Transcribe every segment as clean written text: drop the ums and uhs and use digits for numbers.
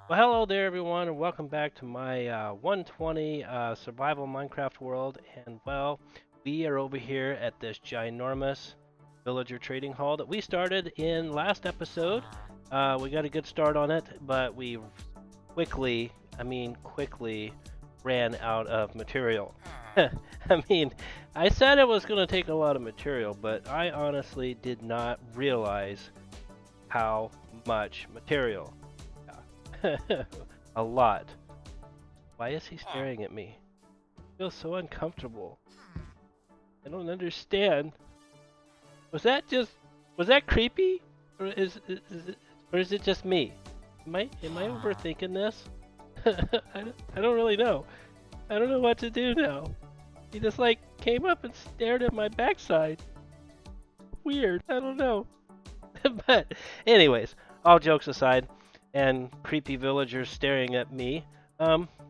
Well, hello there, everyone, and welcome back to my 120 survival Minecraft world. And well, we are over here at this ginormous villager trading hall that we started in last episode. We got a good start on it, but we quickly, quickly ran out of material. I mean, I said it was going to take a lot of material, but I honestly did not realize how much material. A lot. Why is he staring at me? I feel so uncomfortable. I don't understand. Was that just was that creepy? Or is it just me? Am I overthinking this? I don't really know. I don't know what to do now. He just like came up and stared at my backside. Weird. I don't know. But anyways, all jokes aside, and creepy villagers staring at me.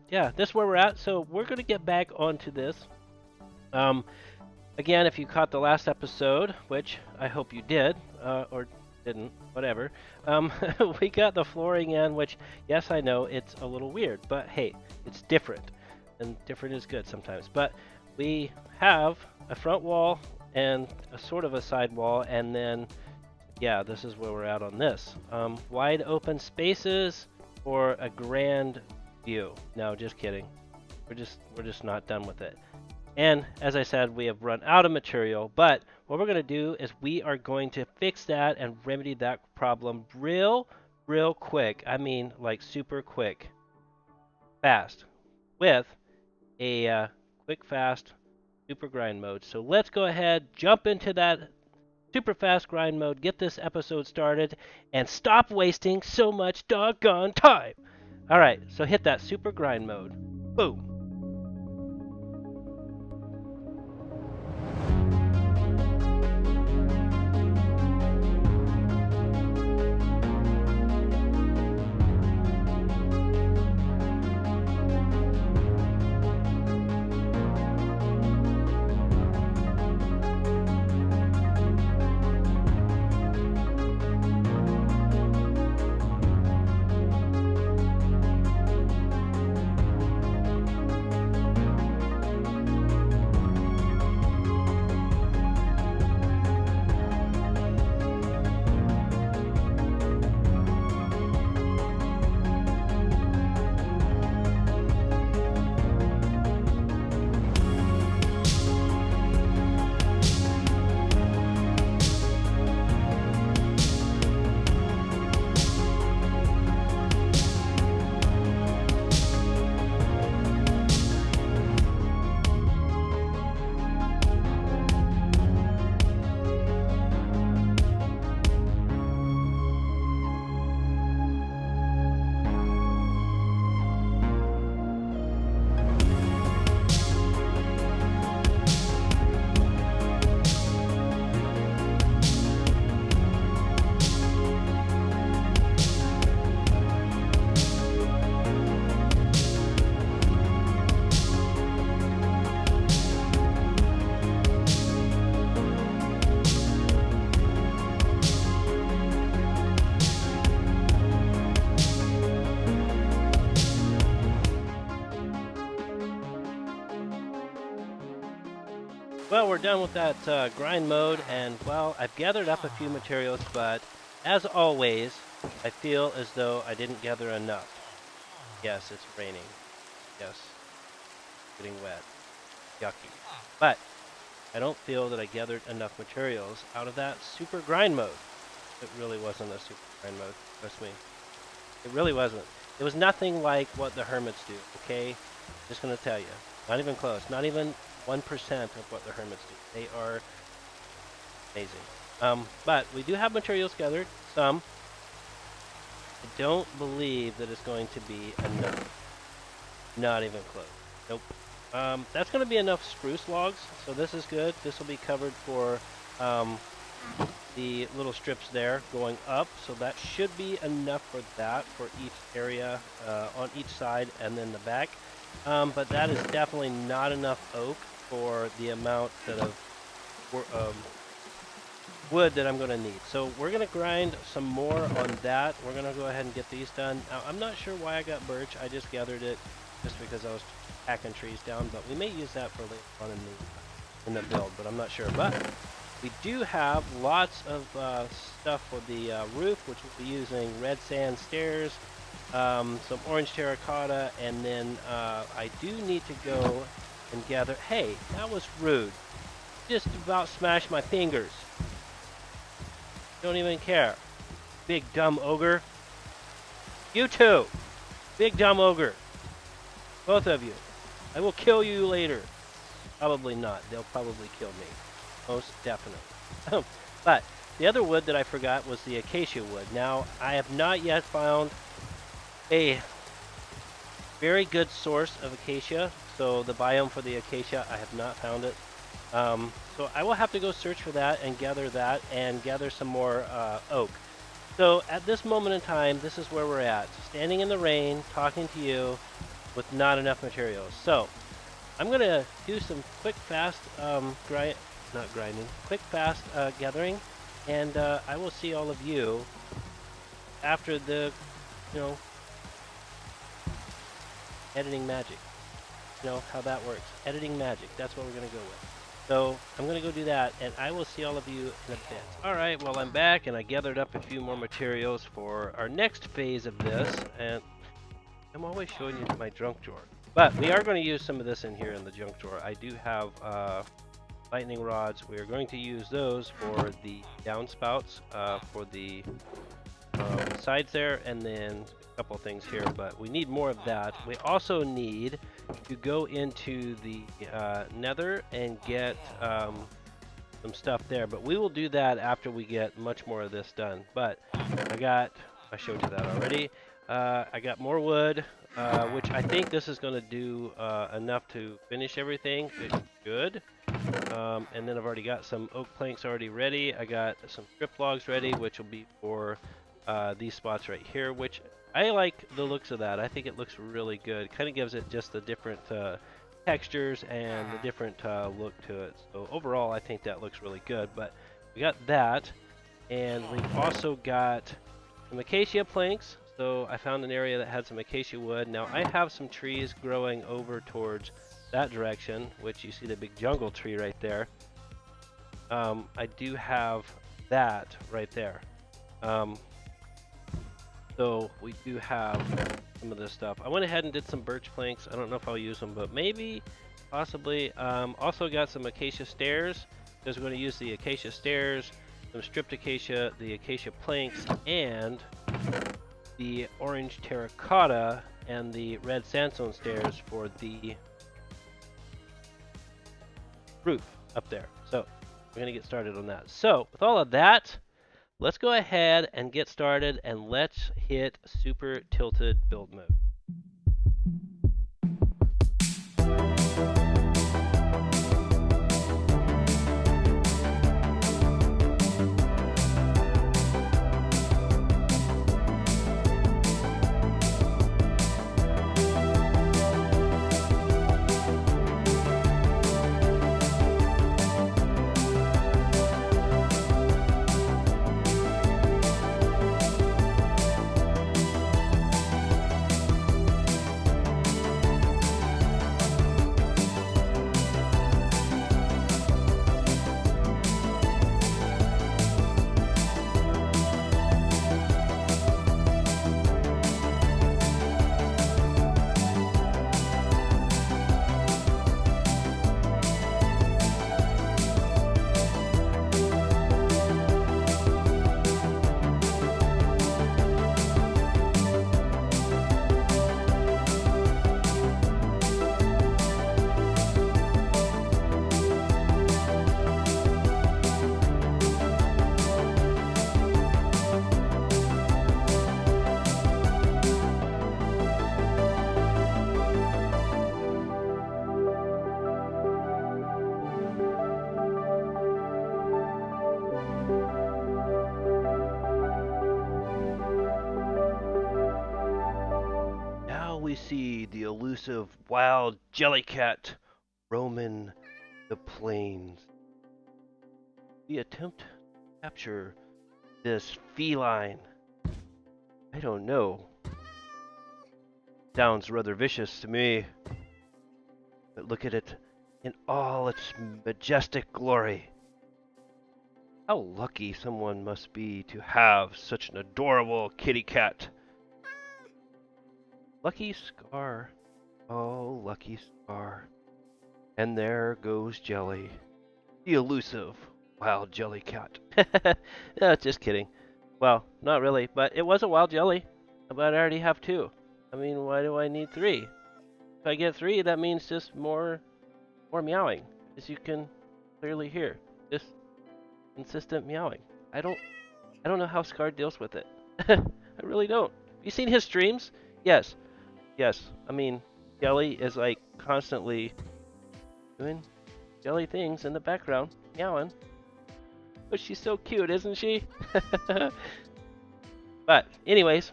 Yeah, this is where we're at. So we're gonna get back onto this. Um, Again, if you caught the last episode, which I hope you did, or didn't, whatever, we got the flooring in, which, yes, I know it's a little weird, but hey, it's different, and different is good sometimes. But we have a front wall and a sort of a side wall, and then yeah, this is where we're at on this. Wide open spaces or a grand view. No, just kidding. We're just not done with it. And as I said, we have run out of material, but what we're going to do is we are going to fix that and remedy that problem real quick. I mean, like super quick, fast, with a quick, fast, super grind mode. So let's go ahead, jump into that super fast grind mode, get this episode started, and stop wasting so much doggone time. All right, so hit that super grind mode. Boom. Well, we're done with that grind mode, and well, I've gathered up a few materials, but as always, I feel as though I didn't gather enough. Yes, it's raining. Yes, getting wet. Yucky. But I don't feel that I gathered enough materials out of that super grind mode. It really wasn't a super grind mode, trust me. It really wasn't. It was nothing like what the hermits do, okay? Just gonna tell you. Not even close. Not even 1% of what the hermits do. They are amazing. But we do have materials gathered, some. I don't believe that it's going to be enough. Not even close. Nope. That's going to be enough spruce logs, so this is good. This will be covered for the little strips there going up, so that should be enough for that for each area on each side and then the back. But that is definitely not enough oak for the amount that of wood that I'm going to need. So we're going to grind some more on that. We're going to go ahead and get these done. Now, I'm not sure why I got birch. I just gathered it just because I was hacking trees down, but we may use that for later on in the build, but I'm not sure. But we do have lots of stuff for the roof, which we'll be using red sand stairs, some orange terracotta, and then I do need to go and gather. Hey, that was rude. Just about smashed my fingers. Don't even care. Big dumb ogre. You too. Big dumb ogre. Both of you. I will kill you later. Probably not. They'll probably kill me. Most definitely. But the other wood that I forgot was the acacia wood. Now, I have not yet found a very good source of acacia. So the biome for the acacia, I have not found it. So I will have to go search for that and gather some more oak. So at this moment in time, this is where we're at. Standing in the rain, talking to you with not enough materials. So I'm going to do some quick, fast gathering. And I will see all of you after the, editing magic. You know how that works. Editing magic. That's what we're going to go with. So I'm going to go do that, and I will see all of you in a bit. Alright, well I'm back, and I gathered up a few more materials for our next phase of this, and I'm always showing you my junk drawer. But we are going to use some of this in here in the junk drawer. I do have lightning rods. We are going to use those for the downspouts, for the sides there, and then a couple things here, but we need more of that. We also need to go into the nether and get some stuff there, but we will do that after we get much more of this done. But I showed you that already. I got more wood, which I think this is going to do enough to finish everything. It's good. And then I've already got some oak planks already ready. I got some strip logs ready, which will be for these spots right here, which I like the looks of that. I think it looks really good. Kind of gives it just the different textures and the different look to it. So overall, I think that looks really good. But we got that, and we've also got some acacia planks. So I found an area that had some acacia wood. Now I have some trees growing over towards that direction, which you see the big jungle tree right there. I do have that right there. So we do have some of this stuff. I went ahead and did some birch planks. I don't know if I'll use them, but maybe, possibly. Also got some acacia stairs, because we're going to use the acacia stairs, some stripped acacia, the acacia planks, and the orange terracotta and the red sandstone stairs for the roof up there. So we're going to get started on that. So with all of that, let's go ahead and get started, and let's hit super tilted build mode. See the elusive wild jellycat roaming the plains. We attempt to capture this feline? I don't know. Sounds rather vicious to me. But look at it in all its majestic glory. How lucky someone must be to have such an adorable kitty cat. Lucky Scar. Oh, lucky Scar. And there goes Jelly. The elusive wild jelly cat. No, just kidding. Well, not really, but it was a wild jelly. But I already have 2. I mean, why do I need 3? If I get 3, that means just more meowing, as you can clearly hear. Just consistent meowing. I don't know how Scar deals with it. I really don't. You seen his streams? Yes. I mean, Jelly is like constantly doing jelly things in the background, meowing. But she's so cute, isn't she? But anyways,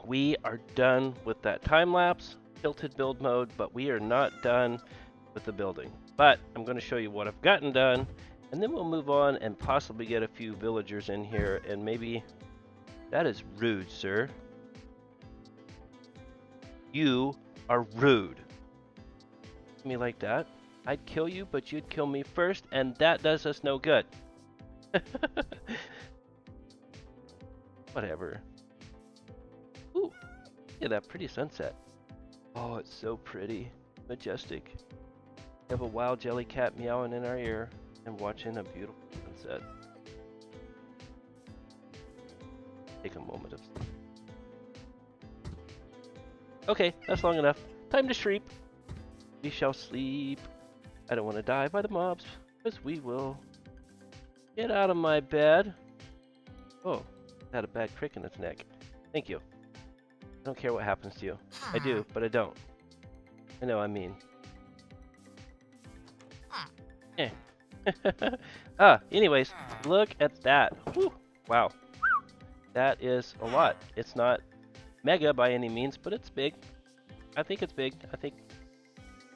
we are done with that time lapse, tilted build mode, but we are not done with the building. But I'm going to show you what I've gotten done, and then we'll move on and possibly get a few villagers in here, and maybe... That is rude, sir. You are rude. Me like that. I'd kill you, but you'd kill me first, and that does us no good. Whatever. Ooh, look at that pretty sunset. Oh, it's so pretty. Majestic. We have a wild jelly cat meowing in our ear and watching a beautiful sunset. Take a moment of sleep. Okay, that's long enough. Time to sleep. We shall sleep. I don't want to die by the mobs, because we will. Get out of my bed. Oh, it had a bad crick in its neck. Thank you. I don't care what happens to you. I do, but I don't. I know, I mean. Anyways, look at that. Whew. Wow. That is a lot. It's not mega by any means, but it's big. I think it's big. I think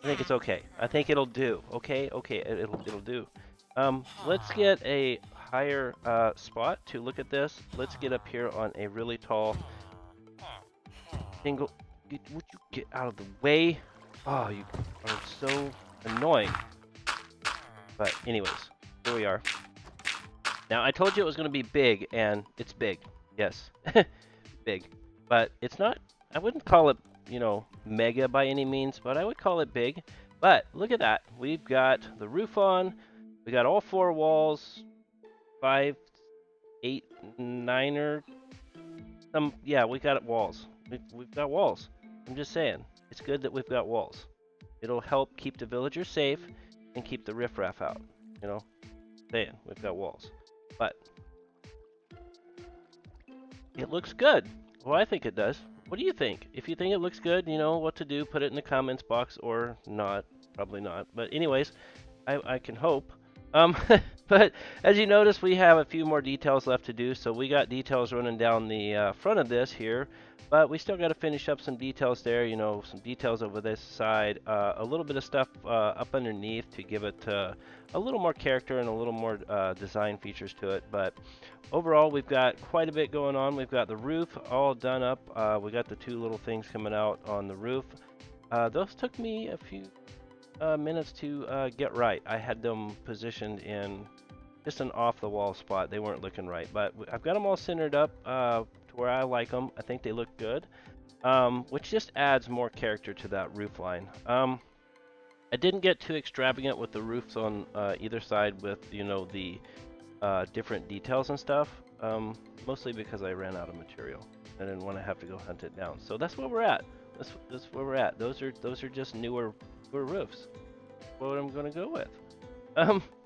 it's okay. I think it'll do. Okay, it'll do. Let's get a higher spot to look at this. Let's get up here on a really tall single. Would you get out of the way? Oh, you are so annoying. But anyways, here we are. Now I told you it was going to be big, and it's big. Yes, big. But it's not. I wouldn't call it, you know, mega by any means, but I would call it big. But look at that. We've got the roof on. We got all 4 walls. 5, 8, 9 or some. Yeah, we got walls. We've got walls. I'm just saying. It's good that we've got walls. It'll help keep the villagers safe and keep the riffraff out. You know, saying we've got walls. But it looks good. Well, I think it does. What do you think? If you think it looks good, you know what to do. Put it in the comments box or not. Probably not. But anyways, I can hope. But as you notice, we have a few more details left to do. So we got details running down the front of this here. But we still got to finish up some details there. You know, some details over this side. A little bit of stuff up underneath to give it a little more character and a little more design features to it. But overall, we've got quite a bit going on. We've got the roof all done up. We got the 2 little things coming out on the roof. Those took me a few minutes to get right. I had them positioned in just an off-the-wall spot. They weren't looking right, but I've got them all centered up to where I like them. I think they look good, which just adds more character to that roof line. I didn't get too extravagant with the roofs on either side with, you know, the different details and stuff, mostly because I ran out of material. I didn't want to have to go hunt it down. So that's where we're at. That's where we're at. Those are just newer roofs. What I'm going to go with.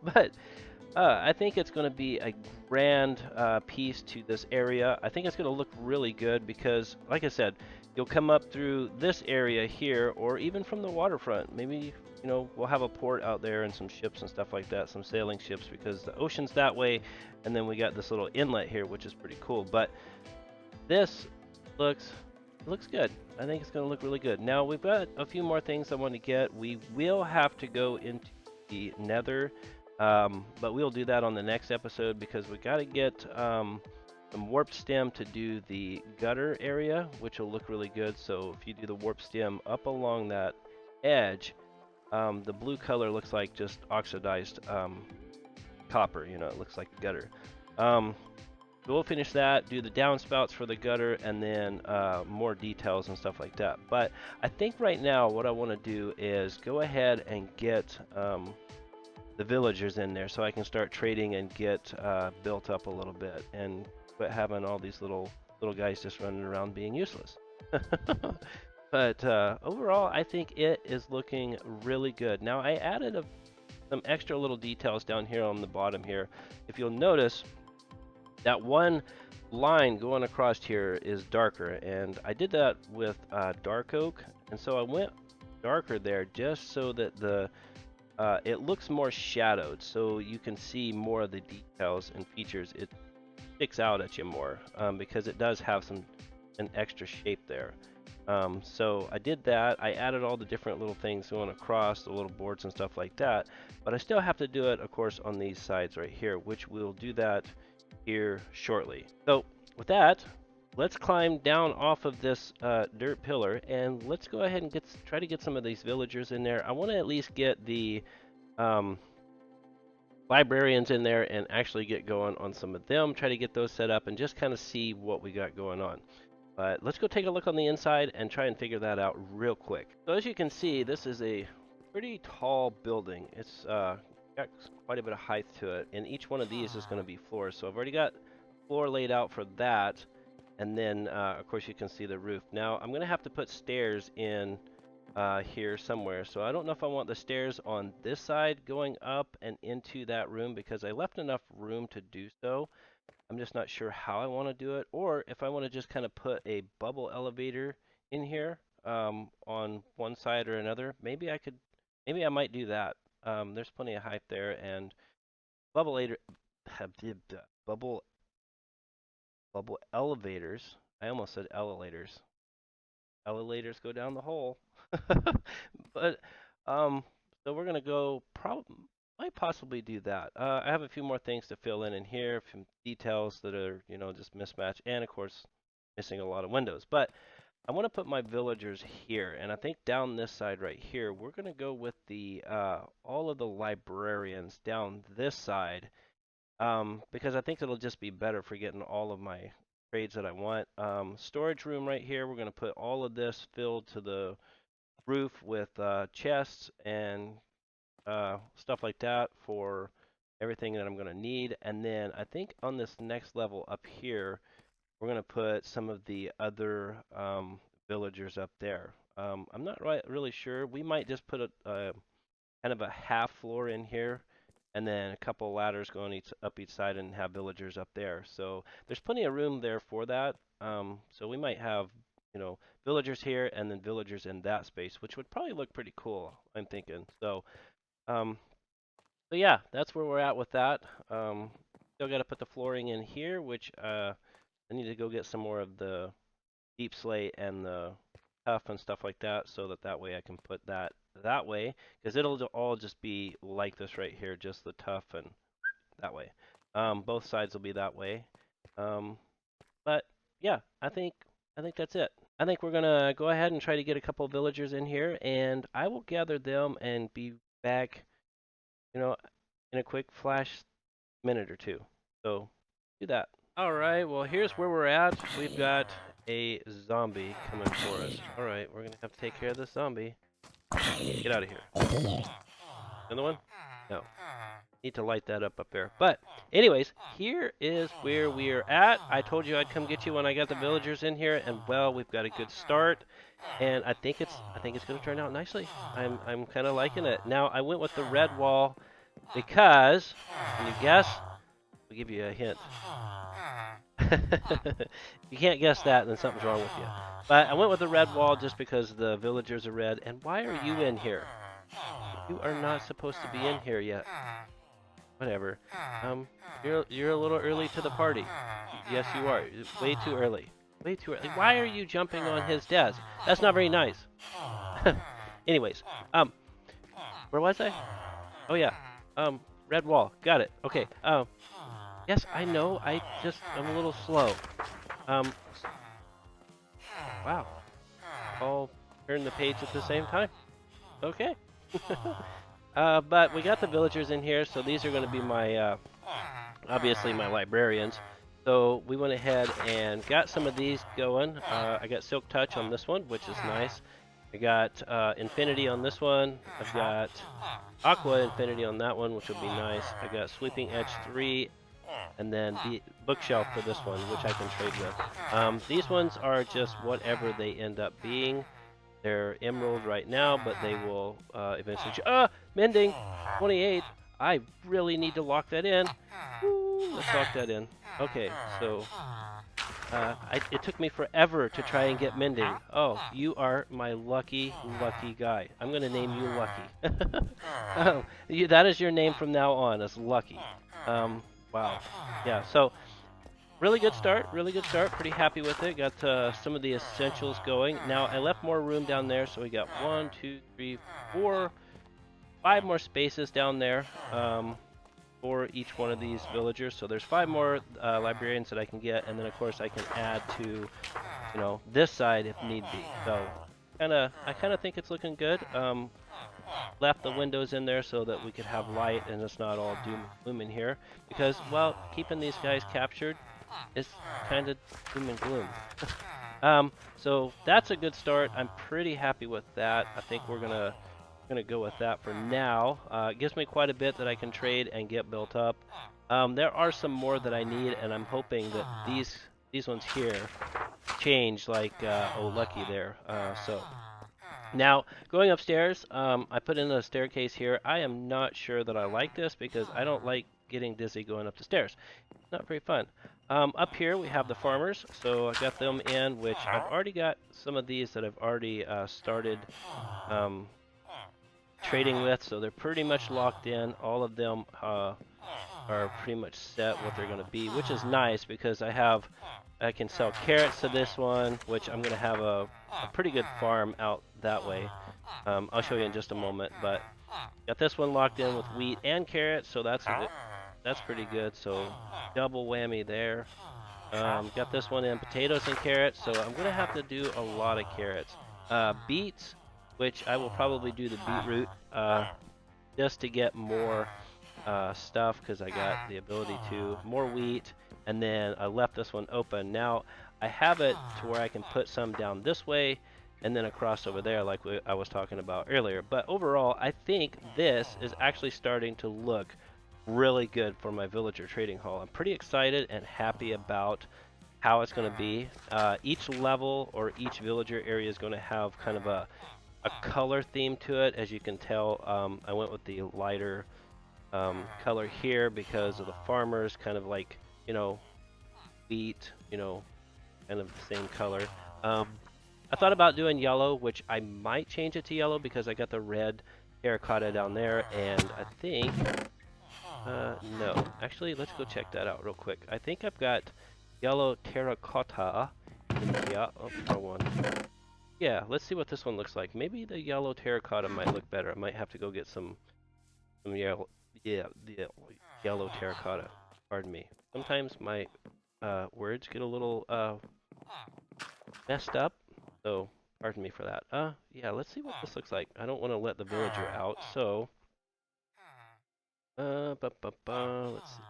But I think it's going to be a grand piece to this area. I think it's going to look really good because, like I said, you'll come up through this area here, or even from the waterfront. Maybe, you know, we'll have a port out there and some ships and stuff like that, some sailing ships, because the ocean's that way, and then we got this little inlet here, which is pretty cool. But this looks good. I think it's going to look really good. Now, we've got a few more things I want to get. We will have to go into the nether But we'll do that on the next episode because we got to get some warp stem to do the gutter area, which will look really good. So if you do the warp stem up along that edge, the blue color looks like just oxidized copper. You know, it looks like gutter. So we'll finish that, do the downspouts for the gutter, and then more details and stuff like that. But I think right now what I want to do is go ahead and get the villagers in there so I can start trading and get built up a little bit and quit having all these little guys just running around being useless. But overall, I think it is looking really good. Now I added some extra little details down here on the bottom here. If you'll notice, that one line going across here is darker, and I did that with dark oak, and so I went darker there just so that the it looks more shadowed, so you can see more of the details and features. It sticks out at you more because it does have an extra shape there. So I did that. I added all the different little things going across, the little boards and stuff like that, but I still have to do it, of course, on these sides right here, which we'll do that here shortly. So with that, let's climb down off of this dirt pillar, and let's go ahead and try to get some of these villagers in there. I want to at least get the librarians in there and actually get going on some of them, try to get those set up and just kind of see what we got going on. But let's go take a look on the inside and try and figure that out real quick. So as you can see, this is a pretty tall building. It's got quite a bit of height to it, and each one of these is going to be floors. So I've already got floor laid out for that, and then of course you can see the roof. Now I'm going to have to put stairs in here somewhere, so I don't know if I want the stairs on this side going up and into that room because I left enough room to do so. I'm just not sure how I want to do it, or if I want to just kind of put a bubble elevator in here on one side or another. Maybe I might do that. There's plenty of height there, and bubble elevators. I almost said elevators. Elevators go down the hole. But so we're gonna go. Might possibly do that. I have a few more things to fill in here, some details that are just mismatched, and of course missing a lot of windows. But I want to put my villagers here, and I think down this side right here, we're going to go with the all of the librarians down this side, because I think it'll just be better for getting all of my trades that I want. Storage room right here, we're going to put all of this filled to the roof with chests and stuff like that for everything that I'm going to need. And then I think on this next level up here, we're going to put some of the other villagers up there. I'm not really sure. We might just put a kind of a half floor in here, and then a couple ladders going up each side and have villagers up there. So there's plenty of room there for that. So we might have, villagers here and then villagers in that space, which would probably look pretty cool, I'm thinking. So yeah, that's where we're at with that. Still got to put the flooring in here, which I need to go get some more of the deep slate and the tuff and stuff like that, so that way I can put that way, because it'll all just be like this right here, just the tuff and that way. Both sides will be that way. But yeah, I think that's it. I think we're gonna go ahead and try to get a couple villagers in here, and I will gather them and be back, in a quick flash minute or two. So do that. Alright, well here's where we're at. We've got a zombie coming for us. Alright, we're gonna have to take care of this zombie. Get out of here. Another one? No. Need to light that up there. But anyways, here is where we're at. I told you I'd come get you when I got the villagers in here, and well, we've got a good start. And I think it's gonna turn out nicely. I'm kinda liking it. Now I went with the red wall because, can you guess? I'll give you a hint. If you can't guess that, then something's wrong with you. But I went with the red wall just because the villagers are red. And why are you in here? You are not supposed to be in here yet. Whatever. You're a little early to the party. Yes, you are. Way too early. Way too early. Why are you jumping on his desk? That's not very nice. Anyways, where was I? Oh yeah. red wall. Got it. Okay. Yes, I know. I'm a little slow. Um, wow. All turn the page at the same time. Okay. But we got the villagers in here, so these are going to be my, obviously my librarians. So we went ahead and got some of these going. I got Silk Touch on this one, which is nice. I got Infinity on this one. I've got Aqua Infinity on that one, which will be nice. I got Sweeping Edge 3, and then the Bookshelf for this one, which I can trade with. These ones are just whatever they end up being. They're emerald right now, but they will eventually. Mending 28. I really need to lock that in. Woo, let's lock that in. Okay, so it took me forever to try and get mending. Oh, you are my lucky, lucky guy. I'm gonna name you Lucky. That is your name from now on, as Lucky. Wow. Yeah. So. Really good start, really good start. Pretty happy with it. Got some of the essentials going. Now, I left more room down there, so we got 1, 2, 3, 4, 5 more spaces down there for each one of these villagers. So there's 5 more librarians that I can get, and then of course I can add to, this side if need be. So, I kind of think it's looking good. Left the windows in there so that we could have light and it's not all doom and gloom in here. Because, well, keeping these guys captured is kind of doom and gloom. So that's a good start. I'm pretty happy with that. I think we're gonna go with that for now. It gives me quite a bit that I can trade and get built up. There are some more that I need, and I'm hoping that these ones here change, like oh, Lucky there. So. Now, going upstairs, I put in a staircase here. I am not sure that I like this because I don't like getting dizzy going up the stairs. Not very fun. Up here we have the farmers, so I got them in, which I've already got some of these that I've already started trading with, so they're pretty much locked in. All of them are pretty much set what they're going to be, which is nice because I can sell carrots to this one, which I'm going to have a pretty good farm out that way. I'll show you in just a moment, but got this one locked in with wheat and carrots, so that's pretty good. So double whammy there. Got this one in potatoes and carrots, so I'm going to have to do a lot of carrots. Beets, which I will probably do the beetroot just to get more stuff because I got the ability to. More wheat, and then I left this one open. Now I have it to where I can put some down this way and then across over there like I was talking about earlier. But overall, I think this is actually starting to look really good for my villager trading hall. I'm pretty excited and happy about how it's going to be. Each level or each villager area is going to have kind of a color theme to it. As you can tell, I went with the lighter color here because of the farmers, kind of like, wheat, kind of the same color. I thought about doing yellow, which I might change it to yellow because I got the red terracotta down there, and I think, no. Actually, let's go check that out real quick. I think I've got yellow terracotta in here. Oh, wrong one. Yeah, let's see what this one looks like. Maybe the yellow terracotta might look better. I might have to go get some yellow, the yellow terracotta. Pardon me. Sometimes my words get a little messed up, so pardon me for that. Yeah, let's see what this looks like. I don't want to let the villager out, so let's see.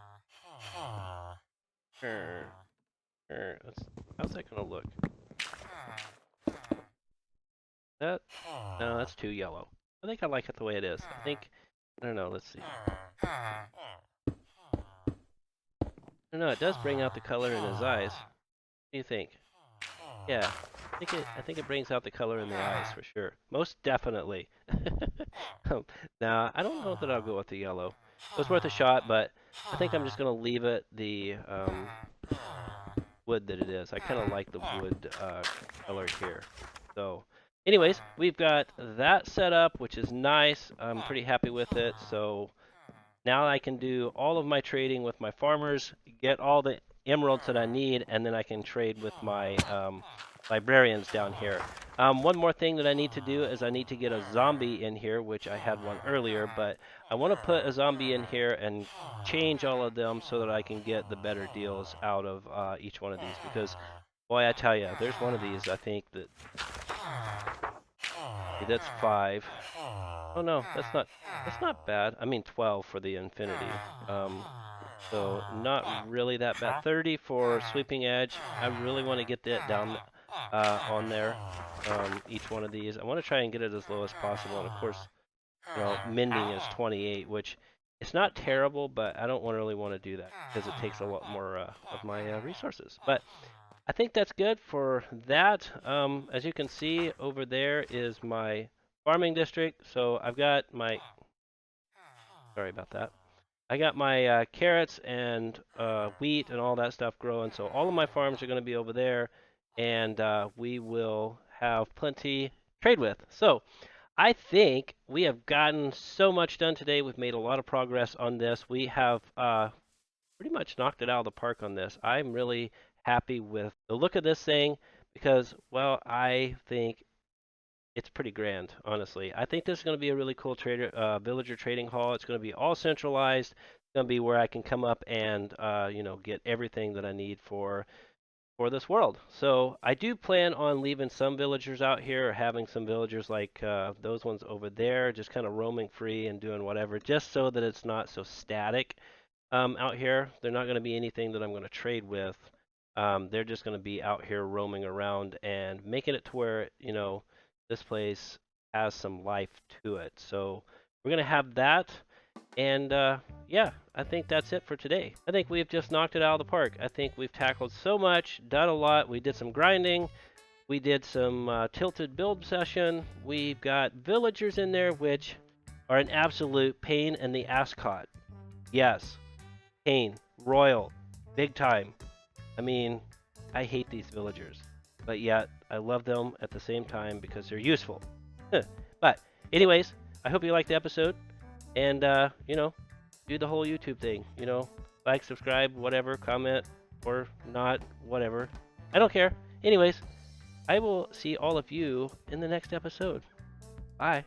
How's that gonna look? No, that's too yellow. I think I like it the way it is. I don't know, let's see. I don't know, it does bring out the color in his eyes. What do you think? Yeah, I think it brings out the color in the eyes for sure. Most definitely. Now, I don't know that I'll go with the yellow. It was worth a shot, but I think I'm just gonna leave it the wood that it is. I kind of like the wood color here. So, anyways, we've got that set up, which is nice. I'm pretty happy with it. So now I can do all of my trading with my farmers, get all the emeralds that I need, and then I can trade with my librarians down here. One more thing that I need to do is I need to get a zombie in here, which I had one earlier, but I want to put a zombie in here and change all of them so that I can get the better deals out of each one of these. Because, boy, I tell you, there's one of these I think that that's 5. Oh no, that's not bad. I mean 12 for the infinity. So not really that bad. 30 for sweeping edge. I really want to get that down on there. Each one of these. I want to try and get it as low as possible. And of course, mending is 28, which it's not terrible, but I don't really want to do that because it takes a lot more of my resources. But I think that's good for that. As you can see over there is my farming district. So I've got my, sorry about that. I got my carrots and wheat and all that stuff growing. So all of my farms are going to be over there, and we will have plenty to trade with. So I think we have gotten so much done today. We've made a lot of progress on this. We have pretty much knocked it out of the park on this. I'm really happy with the look of this thing because, well, I think it's pretty grand, honestly. I think this is going to be a really cool villager trading hall. It's going to be all centralized. It's going to be where I can come up and, get everything that I need for this world. So I do plan on leaving some villagers out here, or having some villagers like those ones over there, just kind of roaming free and doing whatever, just so that it's not so static out here. They're not going to be anything that I'm going to trade with. They're just going to be out here roaming around and making it to where, this place has some life to it. So we're going to have that. And yeah, I think that's it for today. I think we've just knocked it out of the park. I think we've tackled so much, done a lot. We did some grinding. We did some tilted build session. We've got villagers in there, which are an absolute pain in the ascot. Yes, pain, royal, big time. I mean, I hate these villagers, but yet I love them at the same time because they're useful. But anyways, I hope you liked the episode. And, do the whole YouTube thing, like, subscribe, whatever, comment, or not, whatever. I don't care. Anyways, I will see all of you in the next episode. Bye.